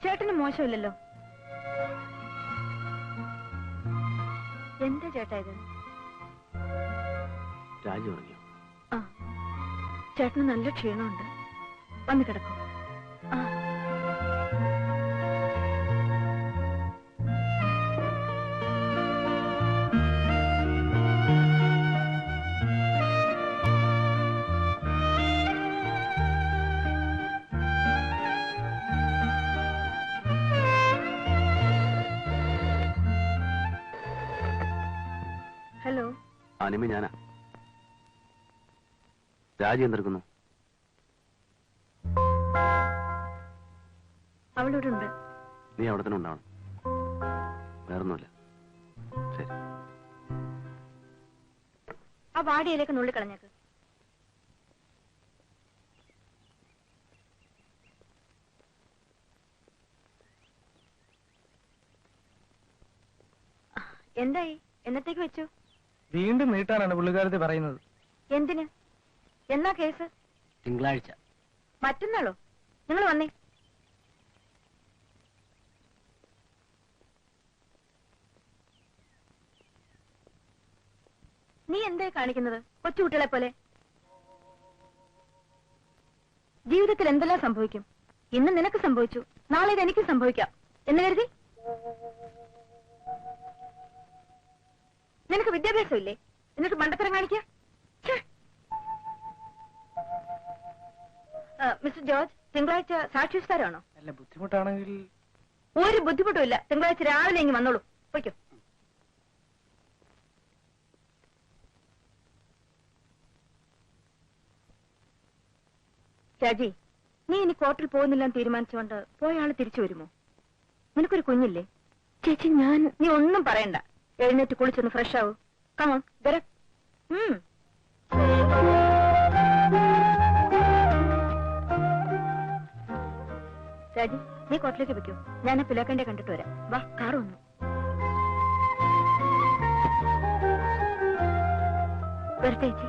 ചേട്ടന് മോശമില്ലല്ലോ. എന്താ ചേട്ടാ ഇത്? രാജു ഉറങ്ങിയോ? ആ, ചേട്ടന് നല്ല ക്ഷീണമുണ്ട്. വന്ന് കിടക്കും. ആ, ഹലോ. അനിമ ഞാനാ. രാജി എന്തെടുക്കുന്നു? അവളിവിടെ ഉണ്ട്. നീ അവിടെ തന്നെ ഉണ്ടാവണം. വേറൊന്നുമില്ല. ശരി. ആ വാടിയിലേക്ക് നുള്ളിക്കളഞ്ഞേക്ക്. എന്തായി? എന്നത്തേക്ക് വെച്ചു? വീണ്ടും നീട്ടാനാണ് പുള്ളിക്കാരത്തി പറയുന്നത്. എന്തിന്? എന്നാ കേസ്? തിങ്കളാഴ്ച. മറ്റന്നാളോ? നിങ്ങൾ വന്നേ. നീ എന്തായി കാണിക്കുന്നത്? കൊച്ചുകുട്ടികളെ പോലെ. ജീവിതത്തിൽ എന്തെല്ലാം സംഭവിക്കും. ഇന്ന് നിനക്ക് സംഭവിച്ചു, നാളെ ഇത് എനിക്ക് സംഭവിക്കാം എന്ന് കരുതി നിനക്ക് വിദ്യാഭ്യാസമില്ലേ? എന്നിട്ട് മണ്ടത്തരം കാണിക്കുക. മിസ്റ്റർ ജോർജ്, തിങ്കളാഴ്ച സാക്ഷിസ്ഥാനാണോ? അല്ല, ബുദ്ധിമുട്ടാണെങ്കിൽ. ഒരു ബുദ്ധിമുട്ടുമില്ല. തിങ്കളാഴ്ച രാവിലെ ഇങ്ങ് വന്നോളൂ. പോയിക്കോ. രാജി, നീ ഇനി കോർട്ടിൽ പോകുന്നില്ലെന്ന് തീരുമാനിച്ചുകൊണ്ട് പോയ ആള് തിരിച്ചു വരുമോ? നിനക്കൊരു കുഞ്ഞില്ലേ? ചേച്ചി, നീ ഒന്നും പറയണ്ട. എഴുന്നേറ്റ് കുളിച്ചൊന്ന് ഫ്രഷ് ആവൂ. കമോൺ, വരാം. രാജി, നീ കോർട്ടിലേക്ക് വെക്കൂ. ഞാൻ പിലാക്കന്റെ കണ്ടിട്ട് വരാം. വാ, കാർ വന്നു. വരട്ടെ ചേച്ചി.